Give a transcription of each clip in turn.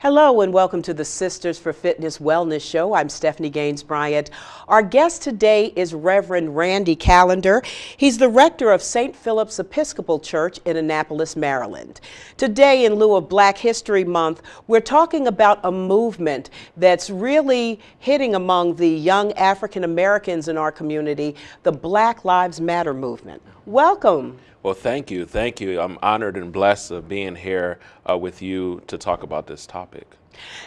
Hello and welcome to the Sisters for Fitness Wellness Show. I'm Stephanie Gaines-Bryant. Our guest today is Reverend Randy Callender. He's the rector of St. Philip's Episcopal Church in Annapolis, Maryland. Today, in lieu of Black History Month, we're talking about a movement that's really hitting among the young African Americans in our community, the Black Lives Matter movement. Welcome. Well, thank you. Thank you. I'm honored and blessed of being here with you to talk about this topic.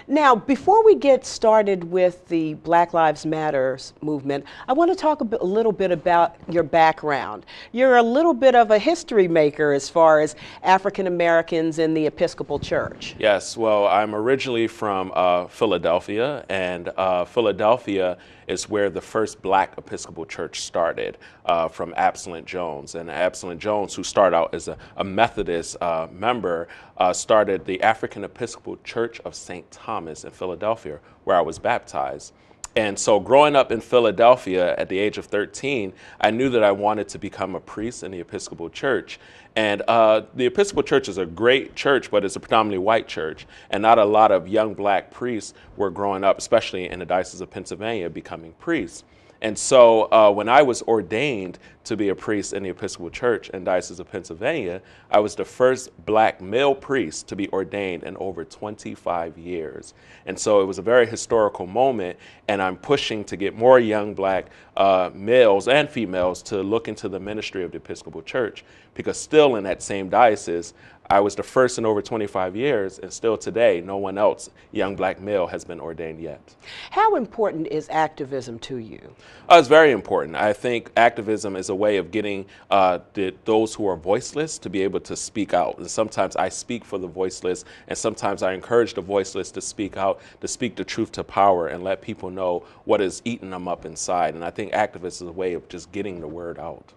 Now, before we get started with the Black Lives Matter movement, I want to talk a little bit about your background. You're a little bit of a history maker as far as African Americans in the Episcopal Church. Yes, well, I'm originally from Philadelphia, and Philadelphia is where the first Black Episcopal Church started, from Absalom Jones. And Absalom Jones, who started out as a Methodist member, started the African Episcopal Church of St. Thomas in Philadelphia, where I was baptized. And so growing up in Philadelphia at the age of 13, I knew that I wanted to become a priest in the Episcopal Church. And the Episcopal Church is a great church, but it's a predominantly white church. And not a lot of young Black priests were growing up, especially in the Diocese of Pennsylvania, becoming priests. And so when I was ordained to be a priest in the Episcopal Church in Diocese of Pennsylvania, I was the first Black male priest to be ordained in over 25 years. And so it was a very historical moment, and I'm pushing to get more young Black males and females to look into the ministry of the Episcopal Church, because still in that same diocese, I was the first in over 25 years, and still today, no one else, young Black male, has been ordained yet. How important is activism to you? It's very important. I think activism is a way of getting those who are voiceless to be able to speak out. And sometimes I speak for the voiceless, and sometimes I encourage the voiceless to speak out, to speak the truth to power and let people know what is eating them up inside. And I think activism is a way of just getting the word out.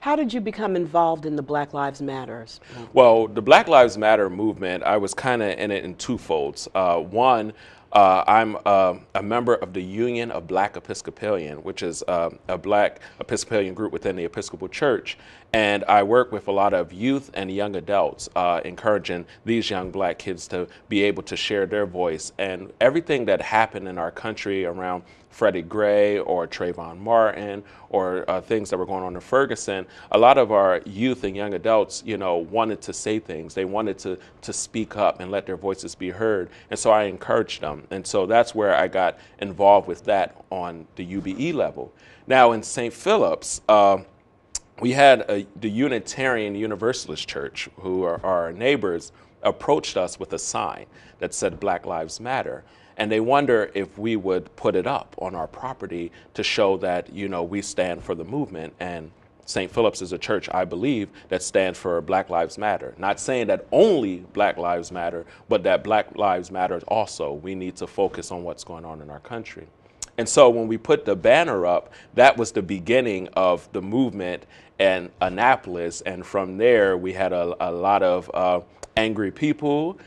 How did you become involved in the Black Lives Matter? Well, the Black Lives Matter movement, I was kind of in it in two folds. One, I'm a member of the Union of Black Episcopalian, which is a Black Episcopalian group within the Episcopal Church. And I work with a lot of youth and young adults, encouraging these young Black kids to be able to share their voice. And everything that happened in our country around Freddie Gray or Trayvon Martin or things that were going on in Ferguson, a lot of our youth and young adults, wanted to say things. They wanted to speak up and let their voices be heard. And so I encouraged them. And so that's where I got involved with that on the UBE level. Now in St. Philip's, we had the Unitarian Universalist Church, who are our neighbors, approached us with a sign that said Black Lives Matter. And they wonder if we would put it up on our property to show that, we stand for the movement. And St. Philip's is a church, I believe, that stands for Black Lives Matter. Not saying that only Black Lives Matter, but that Black Lives Matter also. We need to focus on what's going on in our country. And so when we put the banner up, that was the beginning of the movement in Annapolis. And from there, we had a lot of angry people,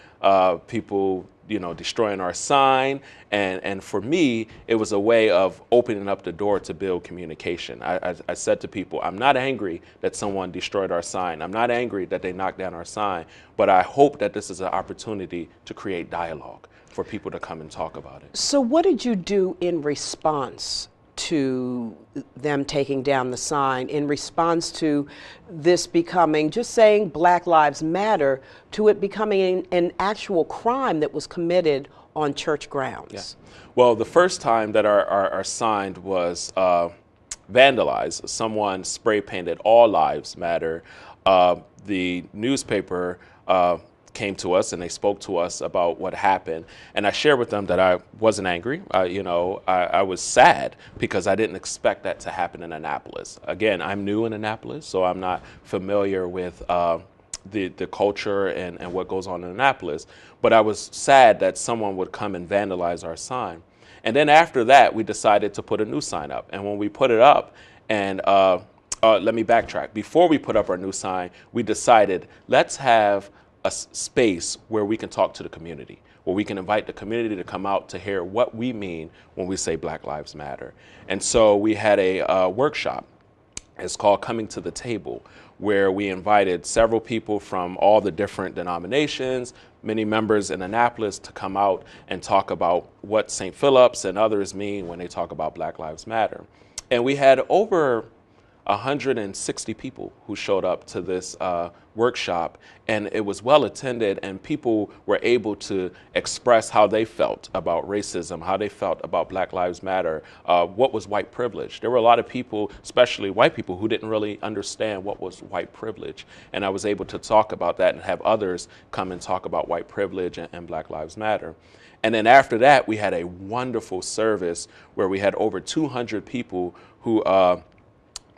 destroying our sign. And for me, it was a way of opening up the door to build communication. I said to people, I'm not angry that someone destroyed our sign. I'm not angry that they knocked down our sign, but I hope that this is an opportunity to create dialogue for people to come and talk about it. So what did you do in response to them taking down the sign, in response to this becoming, just saying Black Lives Matter, to it becoming an actual crime that was committed on church grounds? Yeah. Well, the first time that our sign was vandalized, someone spray painted All Lives Matter. The newspaper came to us and they spoke to us about what happened. And I shared with them that I wasn't angry. I was sad because I didn't expect that to happen in Annapolis. Again, I'm new in Annapolis, so I'm not familiar with the culture and what goes on in Annapolis. But I was sad that someone would come and vandalize our sign. And then after that, we decided to put a new sign up. And when we put it up, and let me backtrack. Before we put up our new sign, we decided, let's have a space where we can talk to the community, where we can invite the community to come out to hear what we mean when we say Black Lives Matter. And so we had a workshop. It's called Coming to the Table, where we invited several people from all the different denominations, many members in Annapolis to come out and talk about what St. Philip's and others mean when they talk about Black Lives Matter. And we had over 160 people who showed up to this workshop, and it was well attended, and people were able to express how they felt about racism, how they felt about Black Lives Matter, what was white privilege. There were a lot of people, especially white people, who didn't really understand what was white privilege, and I was able to talk about that and have others come and talk about white privilege and Black Lives Matter. And then after that, we had a wonderful service where we had over 200 people who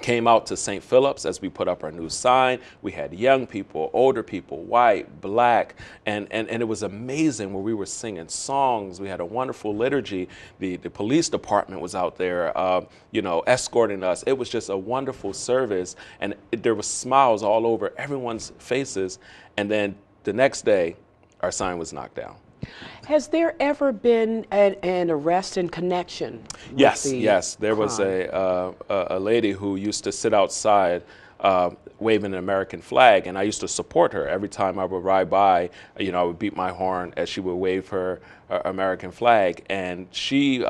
came out to St. Philip's as we put up our new sign. We had young people, older people, white, black, and it was amazing where we were singing songs. We had a wonderful liturgy. The police department was out there, escorting us. It was just a wonderful service, and there were smiles all over everyone's faces. And then the next day, our sign was knocked down. Has there ever been an arrest in connection? Yes. There was a lady who used to sit outside waving an American flag, and I used to support her. Every time I would ride by, I would beat my horn as she would wave her American flag. And she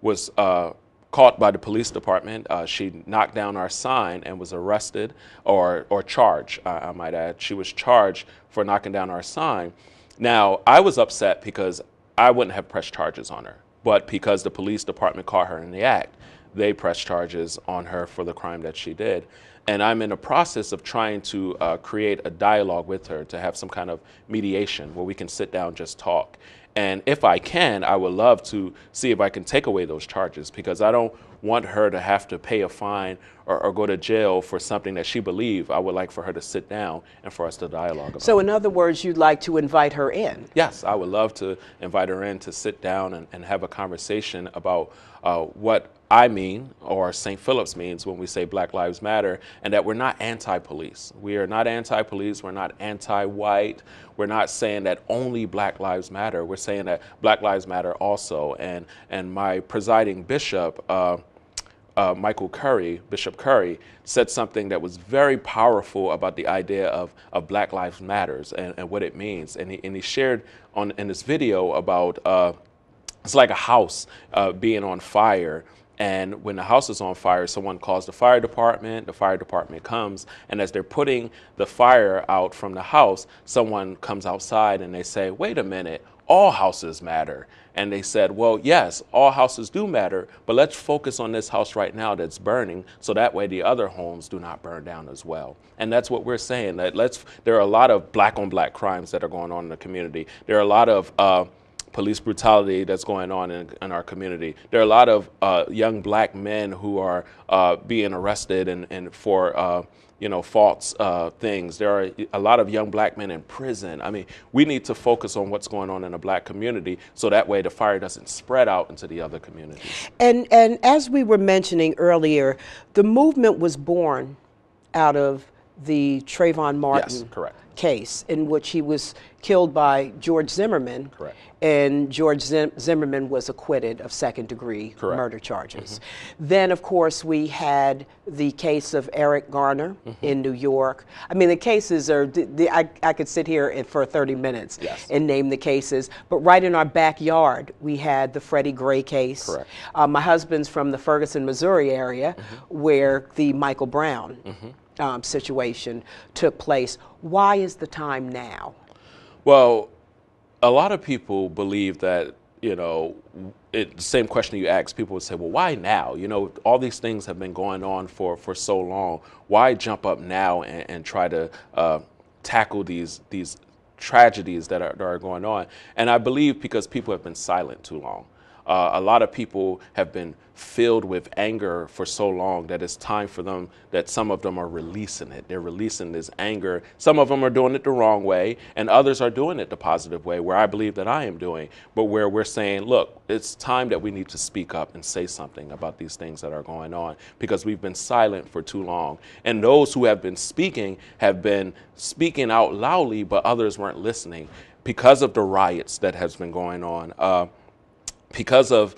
was caught by the police department. She knocked down our sign and was arrested or charged, I might add. She was charged for knocking down our sign. Now, I was upset because I wouldn't have pressed charges on her, but because the police department caught her in the act, they pressed charges on her for the crime that she did. And I'm in the process of trying to create a dialogue with her to have some kind of mediation where we can sit down and just talk. And if I can, I would love to see if I can take away those charges, because I don't want her to have to pay a fine or go to jail for something that she believed. I would like for her to sit down and for us to dialogue about. So in other words, you'd like to invite her in? Yes, I would love to invite her in to sit down and have a conversation about what I mean, or St. Philip's means when we say Black Lives Matter, and that we're not anti-police. We are not anti-police, we're not anti-white, we're not saying that only Black Lives Matter, we're saying that Black Lives Matter also. And my presiding bishop, Bishop Curry, said something that was very powerful about the idea of Black Lives Matters and what it means. And he shared in this video about it's like a house being on fire. And when the house is on fire, someone calls the fire department comes, and as they're putting the fire out from the house, someone comes outside and they say, wait a minute, all houses matter. And they said, well, yes, all houses do matter, but let's focus on this house right now that's burning, so that way the other homes do not burn down as well. And that's what we're saying, that there are a lot of black on black crimes that are going on in the community. There are a lot of police brutality that's going on in our community. There are a lot of young black men who are being arrested and for false things. There are a lot of young black men in prison. I mean, we need to focus on what's going on in the black community, so that way the fire doesn't spread out into the other communities. And as we were mentioning earlier, the movement was born out of the Trayvon Martin Yes, correct. case, in which he was killed by George Zimmerman. Correct. And George Zimmerman was acquitted of second-degree murder charges. Mm-hmm. Then, of course, we had the case of Eric Garner in New York. I mean, the cases are, I could sit here for 30 minutes and name the cases, but right in our backyard, we had the Freddie Gray case. Correct. My husband's from the Ferguson, Missouri area, where the Michael Brown situation took place. Why is the time now? Well, a lot of people believe that, the same question you asked, people would say, well, why now? All these things have been going on for so long. Why jump up now and try to tackle these tragedies that are going on? And I believe because people have been silent too long. A lot of people have been filled with anger for so long that it's time for them, that some of them are releasing it. They're releasing this anger. Some of them are doing it the wrong way, and others are doing it the positive way, where I believe that I am doing, but where we're saying, look, it's time that we need to speak up and say something about these things that are going on, because we've been silent for too long. And those who have been speaking out loudly, but others weren't listening because of the riots that has been going on. Because of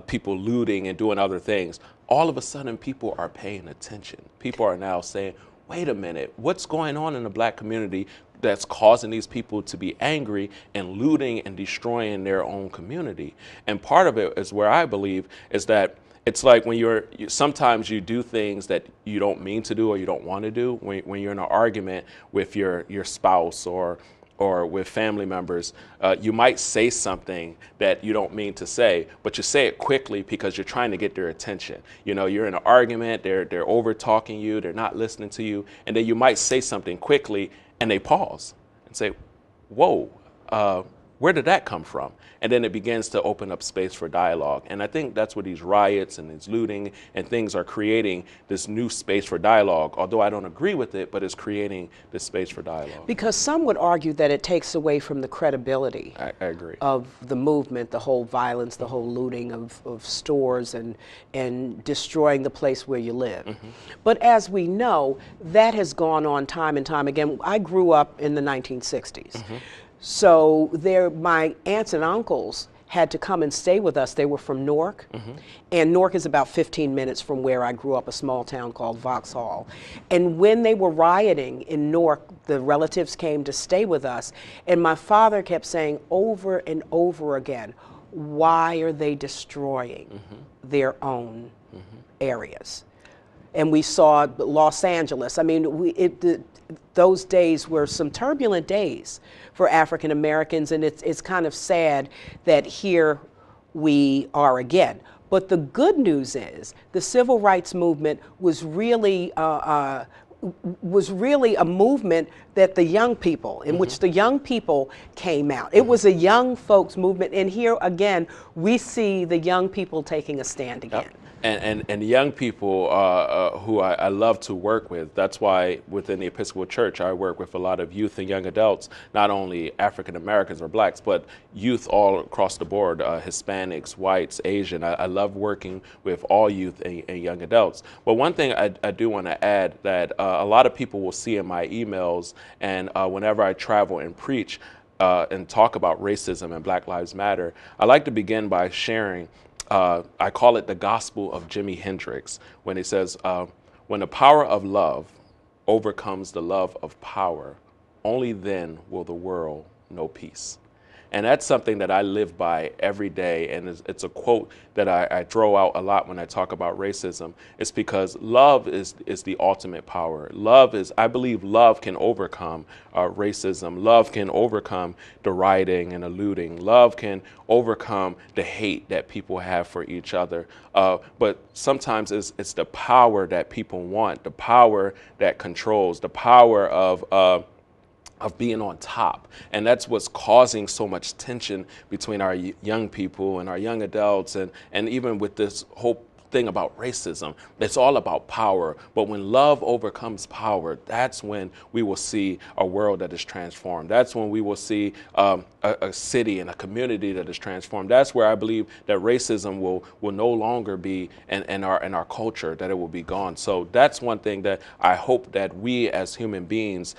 people looting and doing other things, all of a sudden people are paying attention. People are now saying, wait a minute, what's going on in the black community that's causing these people to be angry and looting and destroying their own community. And part of it is where I believe is that it's like when sometimes you do things that you don't mean to do or you don't want to do. When you're in an argument with your spouse or with family members, you might say something that you don't mean to say, but you say it quickly because you're trying to get their attention. You know, you're in an argument, they're over talking you, they're not listening to you, and then you might say something quickly and they pause and say, whoa, where did that come from? And then it begins to open up space for dialogue. And I think that's what these riots and these looting and things are creating, this new space for dialogue. Although I don't agree with it, but it's creating this space for dialogue. Because some would argue that it takes away from the credibility I agree. of the movement, the whole violence, the whole looting of stores and destroying the place where you live. Mm-hmm. But as we know, that has gone on time and time again. I grew up in the 1960s. Mm-hmm. So my aunts and uncles had to come and stay with us. They were from Newark, mm-hmm. and Newark is about 15 minutes from where I grew up, a small town called Vauxhall. And when they were rioting in Newark, the relatives came to stay with us, and my father kept saying over and over again, why are they destroying mm-hmm. their own mm-hmm. areas? And we saw Los Angeles. I mean, those days were some turbulent days for African Americans, and it's kind of sad that here we are again. But the good news is the civil rights movement was really a movement that the young people, in mm-hmm. which the young people came out. It was a young folks movement, and here again we see the young people taking a stand again. Yep. And young people who I love to work with. That's why within the Episcopal Church, I work with a lot of youth and young adults, not only African Americans or blacks, but youth all across the board, Hispanics, whites, Asian. I love working with all youth and young adults. But one thing I do want to add that a lot of people will see in my emails and whenever I travel and preach and talk about racism and Black Lives Matter, I like to begin by sharing I call it the gospel of Jimi Hendrix, when he says, when the power of love overcomes the love of power, only then will the world know peace. And that's something that I live by every day, and it's a quote that I throw out a lot when I talk about racism. It's because love is the ultimate power. I believe love can overcome racism. Love can overcome the rioting and the looting. Love can overcome the hate that people have for each other. But sometimes it's the power that people want, the power that controls, the power of being on top. And that's what's causing so much tension between our young people and our young adults, and even with this whole thing about racism. It's all about power. But when love overcomes power, that's when we will see a world that is transformed. That's when we will see a city and a community that is transformed. That's where I believe that racism will no longer be in our culture, that it will be gone. So that's one thing that I hope that we as human beings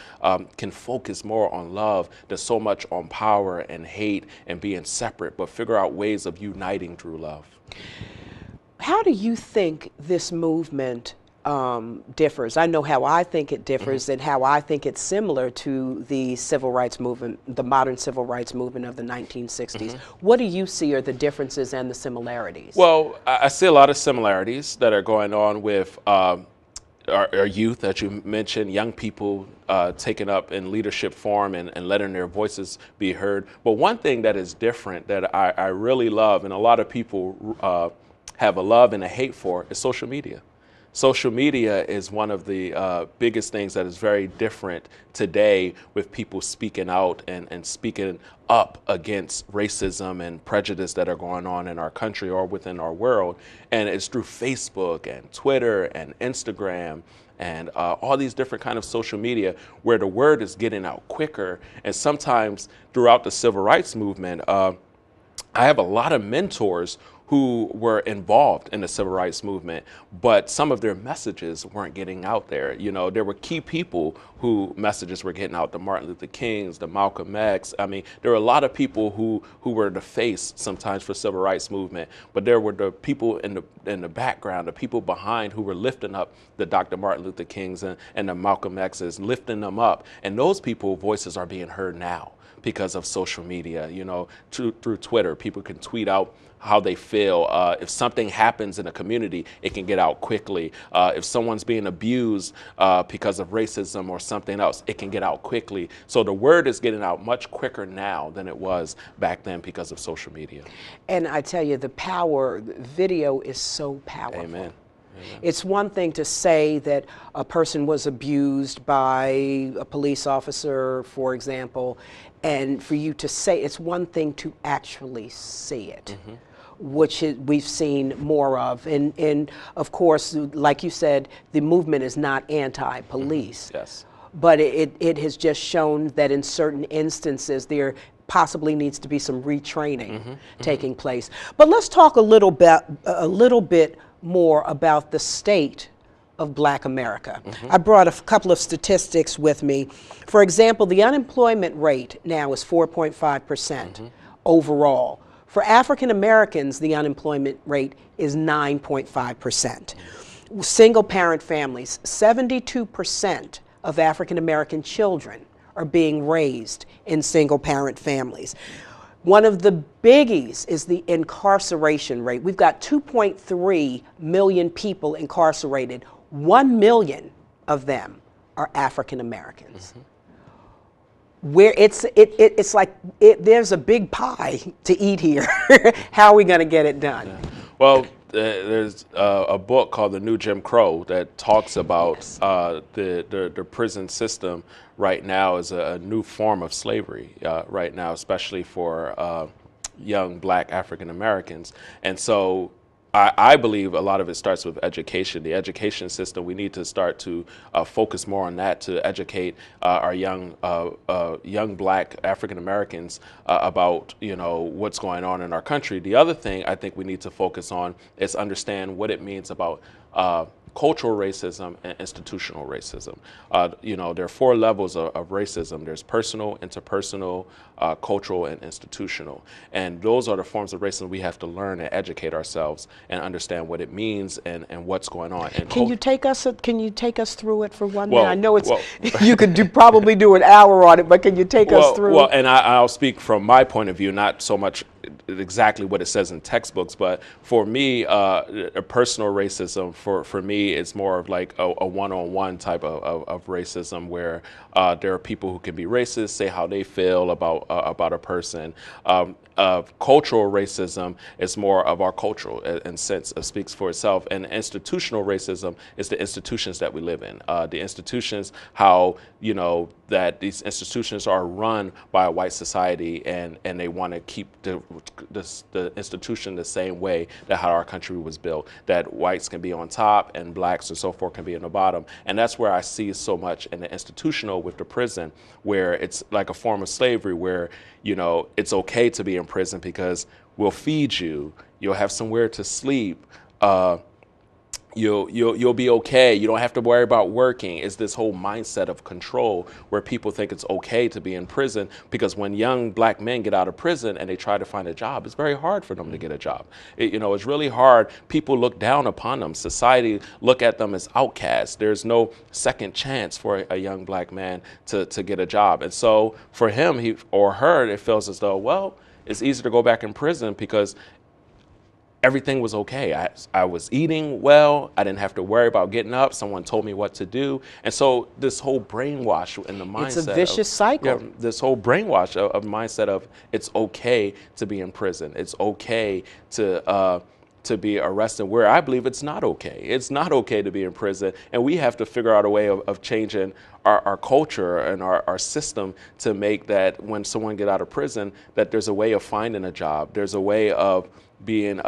can focus more on love than so much on power and hate and being separate, but figure out ways of uniting through love. How do you think this movement differs? I know how I think it differs, mm-hmm. and how I think it's similar to the civil rights movement, the modern civil rights movement of the 1960s. Mm-hmm. What do you see are the differences and the similarities? Well, I see a lot of similarities that are going on with our youth, that you mentioned, young people taking up in leadership form and letting their voices be heard. But one thing that is different that I really love, and a lot of people have a love and a hate for, is social media. Social media is one of the biggest things that is very different today, with people speaking out and speaking up against racism and prejudice that are going on in our country or within our world. And it's through Facebook and Twitter and Instagram and all these different kind of social media where the word is getting out quicker. And sometimes throughout the civil rights movement, I have a lot of mentors who were involved in the civil rights movement, but some of their messages weren't getting out there. You know, there were key people who messages were getting out, the Martin Luther Kings, the Malcolm X. I mean, there were a lot of people who were the face sometimes for civil rights movement, but there were the people in the background, the people behind who were lifting up the Dr. Martin Luther Kings and the Malcolm X's, lifting them up. And those people's voices are being heard now because of social media. You know, through Twitter, people can tweet out how they feel. If something happens in a community, it can get out quickly. If someone's being abused because of racism or something else, it can get out quickly. So the word is getting out much quicker now than it was back then because of social media. And I tell you, the power, video is so powerful. Amen. It's one thing to say that a person was abused by a police officer, for example, and for you to say, it's one thing to actually see it, which we've seen more of. And of course, like you said, the movement is not anti-police. Yes. But it has just shown that in certain instances there possibly needs to be some retraining taking place. But let's talk a little bit more about the state of Black America. I brought a couple of statistics with me. For example, the unemployment rate now is 4.5% overall. For African Americans, the unemployment rate is 9.5%. Single parent families, 72% of African American children are being raised in single parent families. One of the biggies is the incarceration rate. We've got 2.3 million people incarcerated. 1 million of them are African Americans. Where it's like there's a big pie to eat here. How are we going to get it done? Yeah. Well, there's a book called The New Jim Crow that talks about the prison system right now is a new form of slavery right now, especially for young Black African Americans. And so I believe a lot of it starts with education. The education system, we need to start to focus more on that to educate our young Black African Americans about, you know, what's going on in our country. The other thing I think we need to focus on is understand what it means about cultural racism and institutional racism. You know, there are 4 levels of racism. There's personal, interpersonal, cultural, and institutional. And those are the forms of racism we have to learn and educate ourselves and understand what it means and what's going on. And can you take us through it for 1 minute? Well, I know it's you could probably do an hour on it, but can you take us through? Well, and I'll speak from my point of view, not so much exactly what it says in textbooks, but for me, a personal racism for me is more of like a one-on-one type of racism where there are people who can be racist, say how they feel about a person. Cultural racism is more of our cultural in sense, speaks for itself, and institutional racism is the institutions that we live in. The institutions, how, you know, that these institutions are run by a white society and they want to keep the institution the same way that how our country was built, that whites can be on top and Blacks and so forth can be on the bottom. And that's where I see so much in the institutional with the prison, where it's like a form of slavery where, you know, it's okay to be in prison because we'll feed you, you'll have somewhere to sleep, you'll be okay. You don't have to worry about working. It's this whole mindset of control where people think it's okay to be in prison, because when young Black men get out of prison and they try to find a job, it's very hard for them to get a job. You know, it's really hard. People look down upon them. Society look at them as outcasts. There's no second chance for a young Black man to get a job. And so for him, he or her, it feels as though, well, it's easier to go back in prison because everything was okay. I was eating well. I didn't have to worry about getting up. Someone told me what to do. And so this whole brainwash in the mindset. It's a vicious cycle. Yeah, this whole brainwash of mindset of it's okay to be in prison. It's okay to be arrested, where I believe it's not okay. It's not okay to be in prison. And we have to figure out a way of changing our culture and our system to make that when someone get out of prison, that there's a way of finding a job. There's a way of being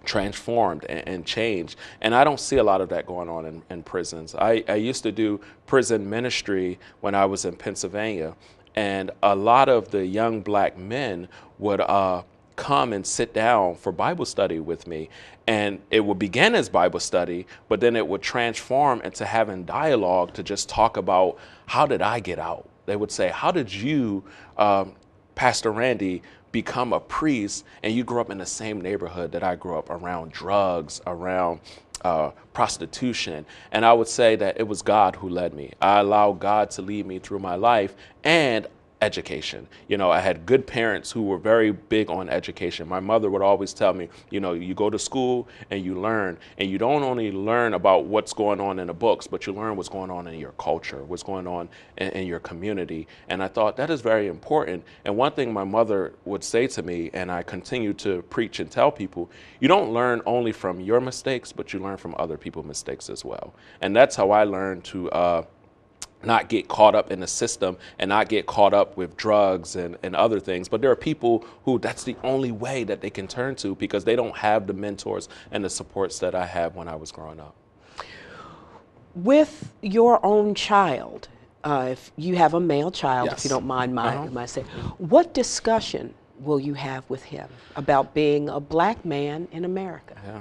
transformed and changed. And I don't see a lot of that going on in prisons. I used to do prison ministry when I was in Pennsylvania, and a lot of the young Black men would come and sit down for Bible study with me. And it would begin as Bible study, but then it would transform into having dialogue to just talk about, how did I get out? They would say, how did you, Pastor Randy, become a priest, and you grew up in the same neighborhood that I grew up, around drugs, around prostitution? And I would say that it was God who led me. I allowed God to lead me through my life and education. You know, I had good parents who were very big on education. My mother would always tell me, you know, you go to school and you learn, and you don't only learn about what's going on in the books, but you learn what's going on in your culture, what's going on in your community. And I thought that is very important. And one thing my mother would say to me, and I continue to preach and tell people, you don't learn only from your mistakes, but you learn from other people's mistakes as well. And that's how I learned to not get caught up in the system and not get caught up with drugs and other things. But there are people who that's the only way that they can turn to, because they don't have the mentors and the supports that I had when I was growing up. With your own child, if you have a male child, Yes. if you don't mind my saying, what discussion will you have with him about being a black man in America? Yeah.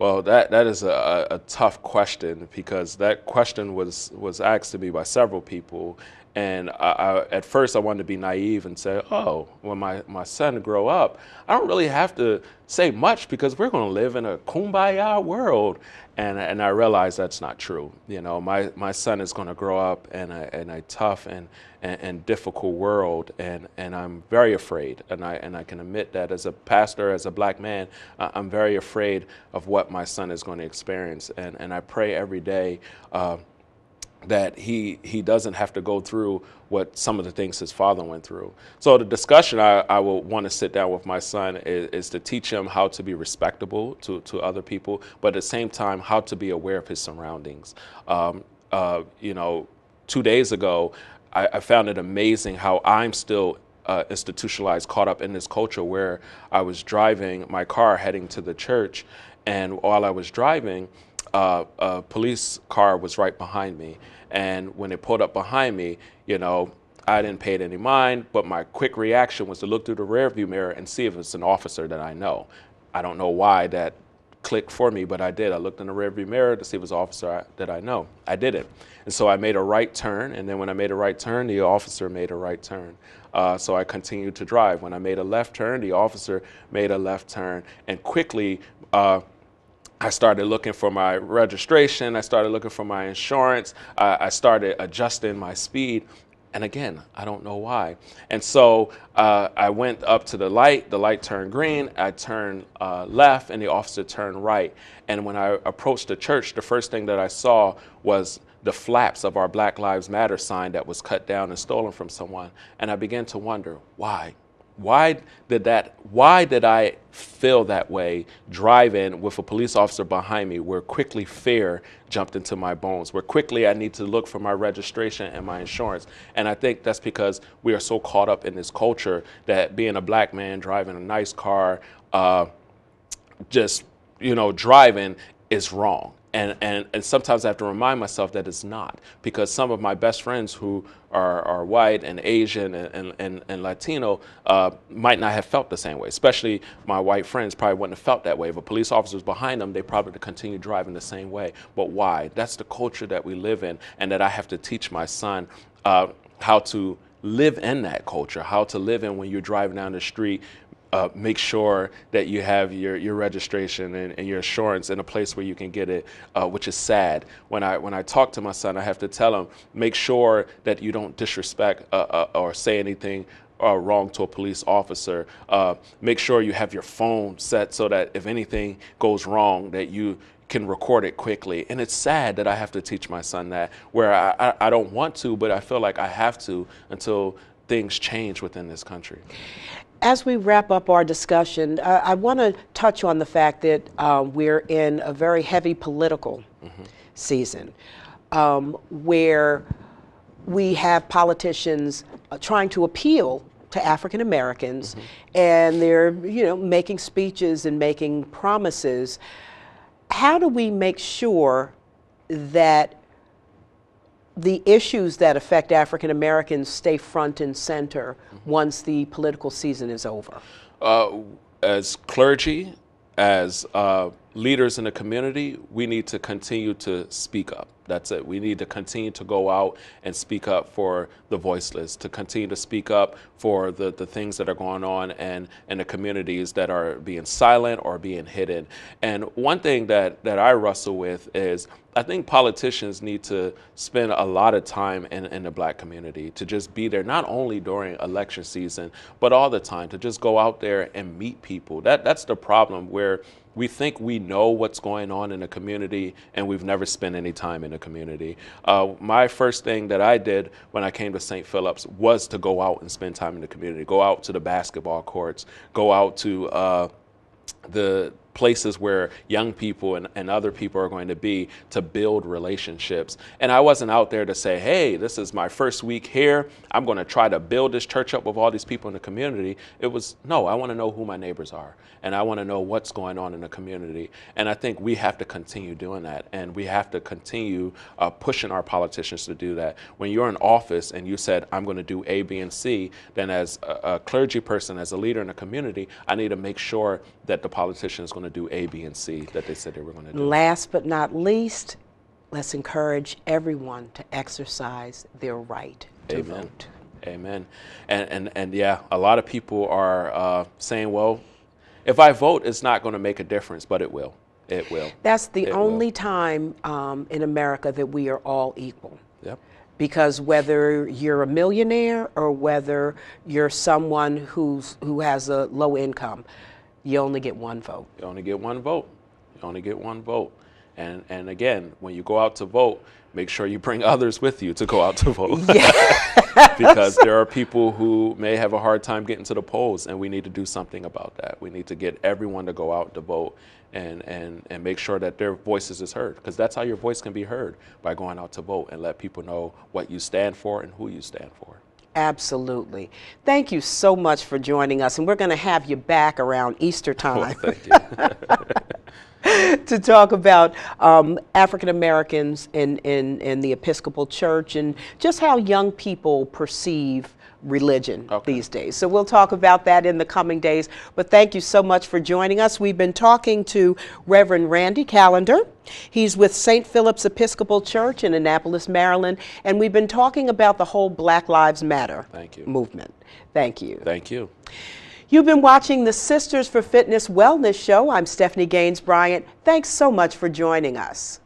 Well, that is a tough question, because that question was asked to me by several people. And at first I wanted to be naive and say, oh, when my son grow up, I don't really have to say much, because we're going to live in a kumbaya world. And I realized that's not true. You know, my son is going to grow up in a tough and difficult world, and I'm very afraid. And I can admit that as a pastor, as a black man, I'm very afraid of what my son is going to experience. And I pray every day that he doesn't have to go through what some of the things his father went through. So the discussion I will want to sit down with my son is to teach him how to be respectable to other people, but at the same time, how to be aware of his surroundings. You know, 2 days ago, I found it amazing how I'm still institutionalized, caught up in this culture, where I was driving my car heading to the church, and while I was driving, a police car was right behind me. And when it pulled up behind me, you know, I didn't pay it any mind, but my quick reaction was to look through the rearview mirror and see if it's an officer that I know. I don't know why that clicked for me, but I did. I looked in the rearview mirror to see if it was an officer that I know. I didn't. And so I made a right turn, and then when I made a right turn, the officer made a right turn. So I continued to drive. When I made a left turn, the officer made a left turn, and quickly I started looking for my registration. I started looking for my insurance. I started adjusting my speed. And again, I don't know why. And so I went up to the light turned green, I turned left, and the officer turned right. And when I approached the church, the first thing that I saw was the flaps of our Black Lives Matter sign that was cut down and stolen from someone. And I began to wonder, why? Why did I feel that way driving with a police officer behind me, where quickly fear jumped into my bones, where quickly I need to look for my registration and my insurance? And I think that's because we are so caught up in this culture that being a black man driving a nice car, just, you know, driving is wrong. And sometimes I have to remind myself that it's not, because some of my best friends who are white and Asian and Latino might not have felt the same way. Especially my white friends probably wouldn't have felt that way. If a police officer was behind them, they probably would continue driving the same way. But why? That's the culture that we live in, and that I have to teach my son how to live in that culture, how to live in when you're driving down the street. Make sure that you have your registration and your insurance in a place where you can get it, which is sad. When I talk to my son, I have to tell him, make sure that you don't disrespect or say anything wrong to a police officer. Make sure you have your phone set so that if anything goes wrong, that you can record it quickly. And it's sad that I have to teach my son that, where I don't want to, but I feel like I have to until things change within this country. As we wrap up our discussion, I want to touch on the fact that we're in a very heavy political season, where we have politicians trying to appeal to African Americans, and they're, you know, making speeches and making promises. How do we make sure that the issues that affect African Americans stay front and center once the political season is over? As clergy, as leaders in the community, we need to continue to speak up. That's it. We need to continue to go out and speak up for the voiceless, to continue to speak up for the things that are going on and the communities that are being silent or being hidden. And one thing that I wrestle with is I think politicians need to spend a lot of time in the Black community, to just be there, not only during election season, but all the time, to just go out there and meet people. That's the problem, where we think we know what's going on in the community and we've never spent any time in the community. My first thing that I did when I came to St. Philip's was to go out and spend time in the community, go out to the basketball courts, go out to the places where young people and other people are going to be, to build relationships. And I wasn't out there to say, hey, this is my first week here, I'm going to try to build this church up with all these people in the community. It was, no, I want to know who my neighbors are, and I want to know what's going on in the community. And I think we have to continue doing that, and we have to continue pushing our politicians to do that. When you're in office and you said, I'm going to do A, B, and C, then as a clergy person, as a leader in the community, I need to make sure that the politician is going to do A, B, and C that they said they were going to do. Last but not least, let's encourage everyone to exercise their right to vote. Amen. And yeah, a lot of people are saying, well, if I vote, it's not going to make a difference, but it will. It will. That's the only time in America that we are all equal. Yep. Because whether you're a millionaire or whether you're someone who has a low income, you only get one vote. You only get one vote. You only get one vote. And again, when you go out to vote, make sure you bring others with you to go out to vote. Because there are people who may have a hard time getting to the polls, and we need to do something about that. We need to get everyone to go out to vote and make sure that their voices is heard, because that's how your voice can be heard, by going out to vote and let people know what you stand for and who you stand for. Absolutely. Thank you so much for joining us, and we're going to have you back around Easter time. Well, thank you. To talk about African Americans in the Episcopal Church and just how young people perceive religion these days. So we'll talk about that in the coming days. But thank you so much for joining us. We've been talking to Reverend Randy Callender. He's with St. Philip's Episcopal Church in Annapolis, Maryland, and we've been talking about the whole Black Lives Matter movement. Thank you. Thank you. You've been watching the Sisters for Fitness Wellness Show. I'm Stephanie Gaines-Bryant. Thanks so much for joining us.